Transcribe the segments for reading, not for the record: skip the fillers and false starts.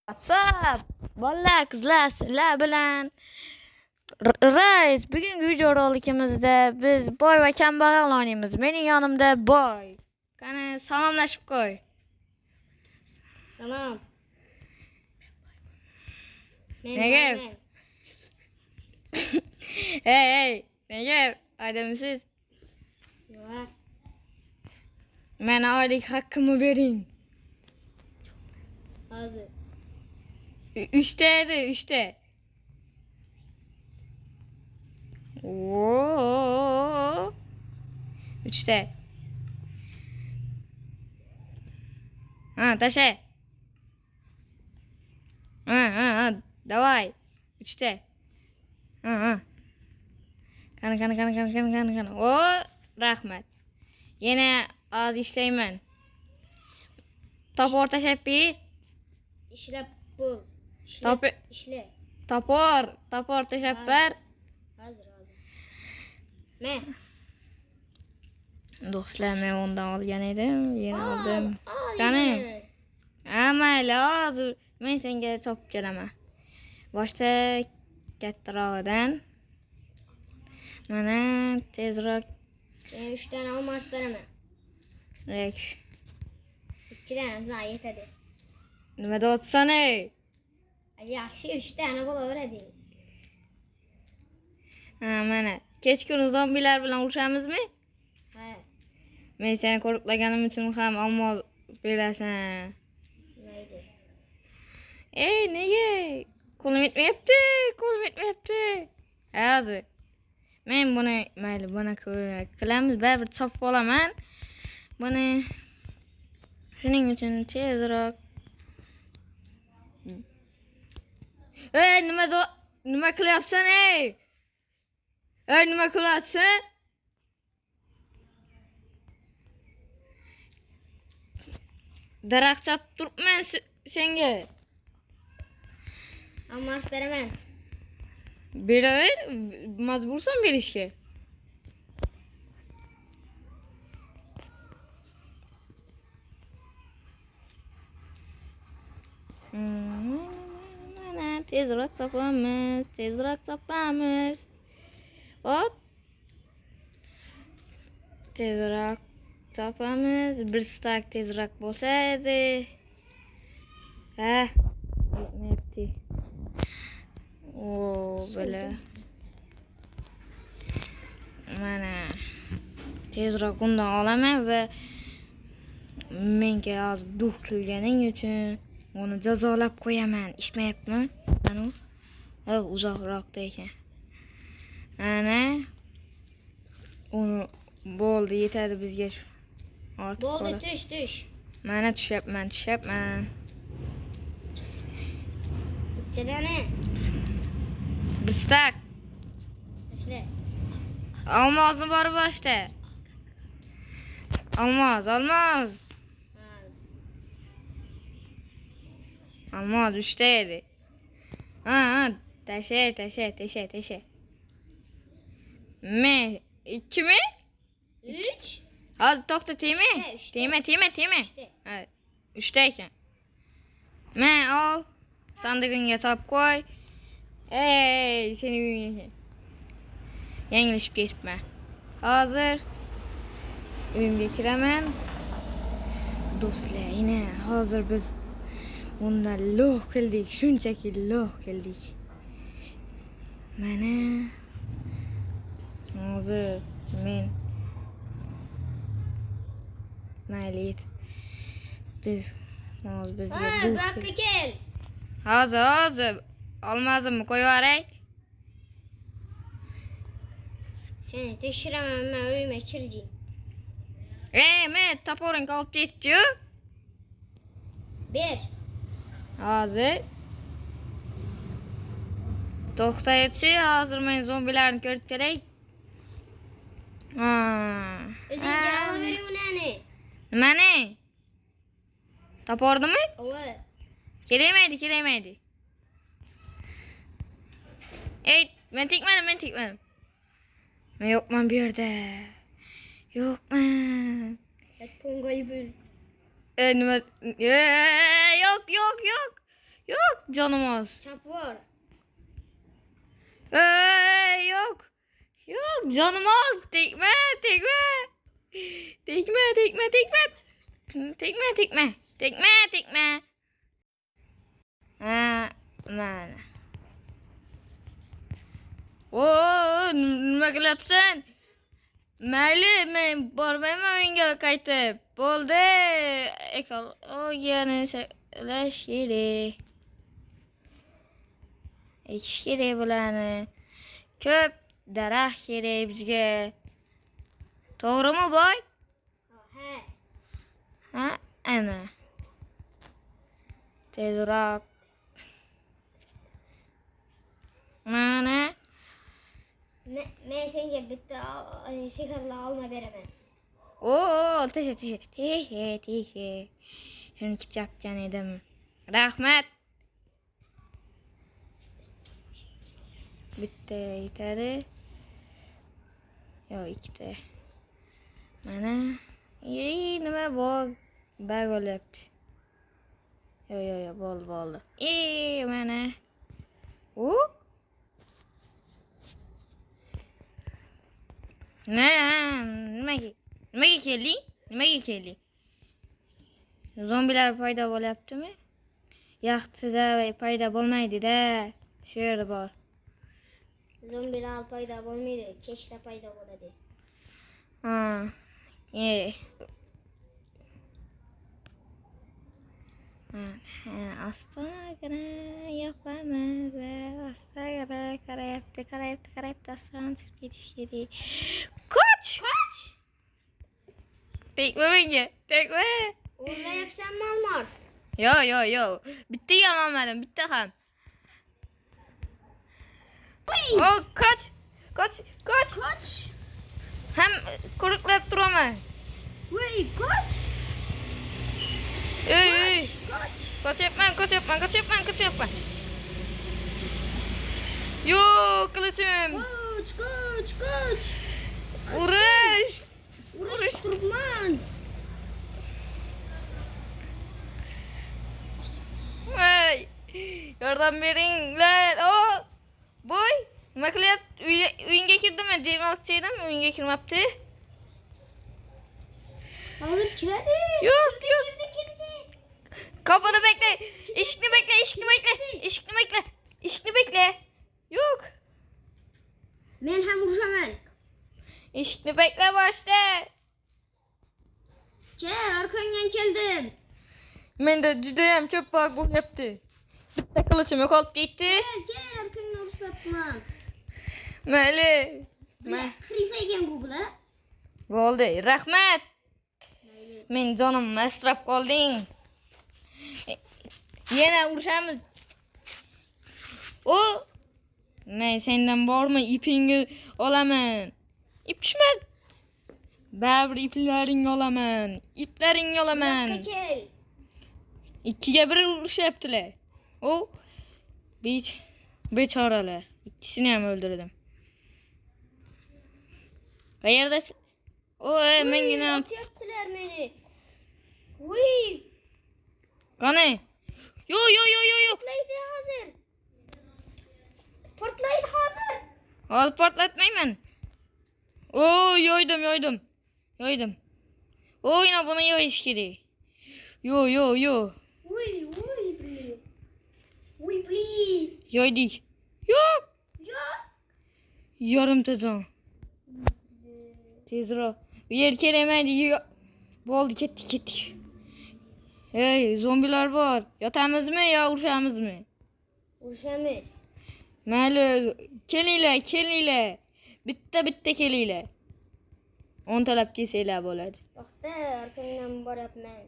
WhatsApp. Bolalar, qizlar, sizlar bilan Reis. Bugungi video rolikimizda biz boy va kambag'al o'ynaymiz. Mening yonimda boy. Qani salomlashib qo'y. Salom. Nega? Hey, nega? Adamsiz. Yo'q. Mana oylik haqqimni bering. Hozir. 3 edi, 3. Oo. 3. Ha, tasha. Ha, давай. 3. Ha. Qani. O, rahmat. Yana oz ishlayman. Topor tashab ber. İşle bul. İşle. Topor tashab ber. Hozir. Ne? Do'stlar, men undan olgan edim, yana oldim. Qani? Mayli, hozir men senga topib kelaman. Boshda kattarog'idan. Mana tezroq. 3 tane olmaz beraman. Rex. 2 tane sana yetadi. Nima deyapsan ey? Yaxshi 3 tane bo'laveradi. Mana kechqurun zombilar bilan urushamizmi? Ha. Men seni qo'riqlaganim uchun ham olmos berasan. Mayli. Ey, nega? Qo'lim yetmayapti. Hozir. Men buni mayli, buni qilamiz, baribir chopib olaman. Buni shuning uchun tezroq. Ey, nima qilyapsan ey? Nima qilyapsan? Daraxt chopib turibman senga. Olmaz beraman. Beraver, majbursan berishga. Mana tezroq topamiz. Hop. Tezroq topamiz. Bir stak tezroq bo'lsa edi. Ha, yetmayapti. Böyle. Mana tezroq undan olaman va menga hozir duh qilganing uchun uni jazolab qo'yaman. Ishmayapmi? Mana uzoqroqda ekan. Ana uni bo'ldi, yetadi bizga shu. Bo'ldi, tush. Mana tushyapman. Ichidani. Bistak. Ishla. Olmozni bor boshda. Olmos. Olmos 3 edi. Ha, tasha. Men 2 mi? 3. Hozir to'xta, tegma. Ha, 3 ekan. Men ol. Sandig'ingga solib qo'y. Ey, seni uyingga. Yanglishib ketibman. Hozir uyimga kiraman. Do'stlar, yana hozir biz undan loh qildik, shunchaki loh qildik. Mana hozir men mayli, biz hozir bizga Bakka kel. hozir olmazimni qo'yaveray. Seni tekshiraman, men uyimga kirdim. Men toporing qolib ketibdi-yu. Ber. Hozir to'xtaychi, hozir men zombilarni ko'rib kelay. O'zingga olavering unani. Nimani? Topordimi? Ova. Kerakmaydi. Ey, men tekmadim. Men yo'qman bu yerda. Yo'qman. To'ng'ay bul. Nima? Yo'q. canım az. Çap var. Yok. Yok canım az. Tekme. Tekme. Ha, mana. Oo, nima qilyapsan? Mayli, men bormayman uyga qaytib. Bo'ldi. Ekologiyani saqlash kerak. Ekish kerak bularni. Ko'p daraxt kerak bizga. To'g'rimi, boy? He. Ha, ana. Tezroq. Mana. Men senga bitta sehrli olma beraman. Oo, teşe. Şunu kitapcan edim. Rahmet. Bitta yetadi. Yo, ikkita. Mana. Nima bog bo'lyapti. Yo, bo'ldi. Mana. Nimaga kelding? Zombilar paydo bo'lyaptimi? Yaxtida paydo bo'lmaydi-da. Shu yerda bor. Zombilar paydo bo'lmaydi, kechda paydo bo'ladi. Ha. Astag'ina yapamiz. Astag'ina qarayapti. Aslan chiqib ketish kerak. Qoch! Tekme menga. O'rlayapsanmi Almars? Yo. Bitta ham olmadim, bitta ham. Oh, qoch. Ham qo'riqlab turaman. Qoch. Ey. Qo'chyapman. Yo, qilichim. Qoch. Urush turibman. Voy. Yordam beringlar. Oh. Boy, nima qilyapti? Uyingga kirdimi? Demoqchi edim, uyingga kirmabdi. Hozir kiradi. Yo'q. Kirdi. Kapını bekle. Eshikni bekle. Yo'q. Men ham urushaman. Eshikni bekle boshda. Arkangdan keldim. Menda juda ham ko'p bog bo'lyapti. Bitta qilichim yo'qolib ketdi. Arkangdan urushmayapman. Mayli. Xrisa ekan Google. Bo'ldi, rahmat. Men jonimni asrab qolding. Yana urushamiz. Men sendan bormi ipingni olaman. Ip tushmadi. Baribir iplaringni olaman. Kel. 2ga 1 urushyaptilar. Bechoralar. İkisini ham o'ldirdim. Qayerda? Mengina otyaptilar meni. Qani? Yo. Portlaydi hozir. Hozir portlatmayman. Yo'ydim. Ina buni yo'yish kerak. Yo. Yo'ydik. Yo'q. Yarimta jon. Tezroq. Bu yer kerakmaydi. Bo'ldi, ketdik. Hey, zombilar bor. Yotamizmi yo urushamizmi? Urushamiz. Mayli, kelinglar. Bitta kelinglar. 10 talab kelsanglar bo'ladi. To'xta, arkangdan boryapman.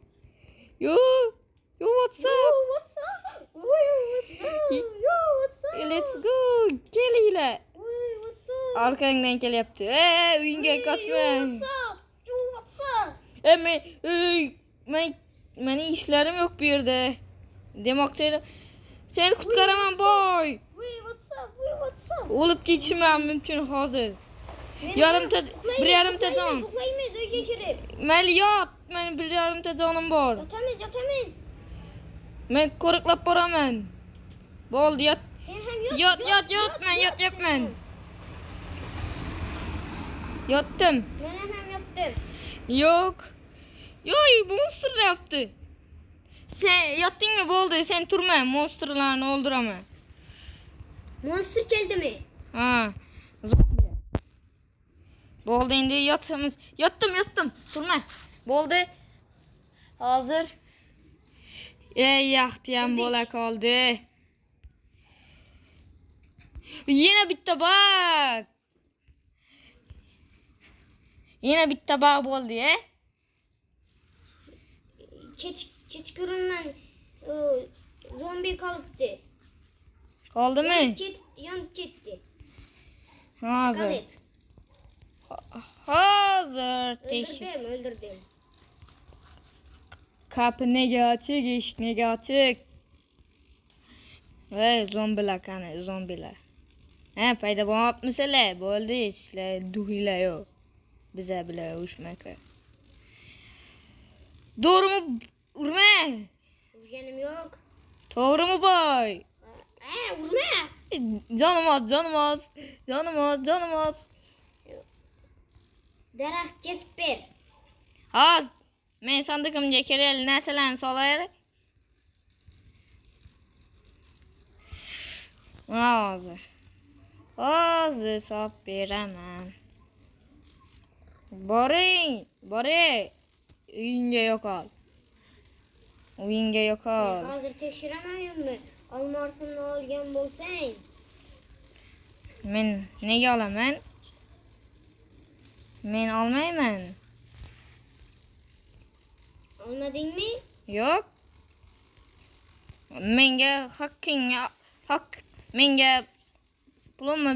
Yo, what's up? Let's go. Kelinglar. Arkangdan kelyapti. Uyingga qochma. Meni ishlarim yo'q bu yerda. Demoqchi edim. Seni qutqaraman, boy. O'lib ketishim mumkin hozir. Bir yarimta jon. Mayli yot. Men bir yarimta jonim bor. Yotamiz. Men qo'riqlab boraman. Bo'ldi, yot. Sen ham Yotman. Yotdim. Men ham yotdim. Yo'q. Yo'q, monster yaptı. Sen yotdingmi? Bo'ldi, sen turma, monsterlarni o'ldiraman. Monster keldimi? Ha. Zombi. Bo'ldi, endi yotamiz. Yotdim. Turma. Bo'ldi. Hozir yaxtiyam bo'la qoldi. Yana bitta bak. Yana bitta bak bo'ldi, Kechqurundan zombi qolibdi. Qoldimi? Yonib ketdi. Hozir. Öldürdüm. Kapı nega açık, eshik nega açık. Voy, zombilar qani, zombilar. Ha, paydo bo'lmabmisizlar? Bo'ldi, sizlar duhinglar yo'q. Biza bilan urushmaka. Doğrumi urma? Urganim yo'q. To'g'rimi boy? Urma. Jonim oz. Daraxt kesib ber. Hozir men sandig'imga kerakli narsalarni solaylik. Hozir solib beraman. Boring. Uyingga yo'qol. Hozir tekshiramayapman. Olmosimni olgan bo'lsang. Men nega olaman? Men olmayman. Olmadingmi? Yo'q. Menga pulimni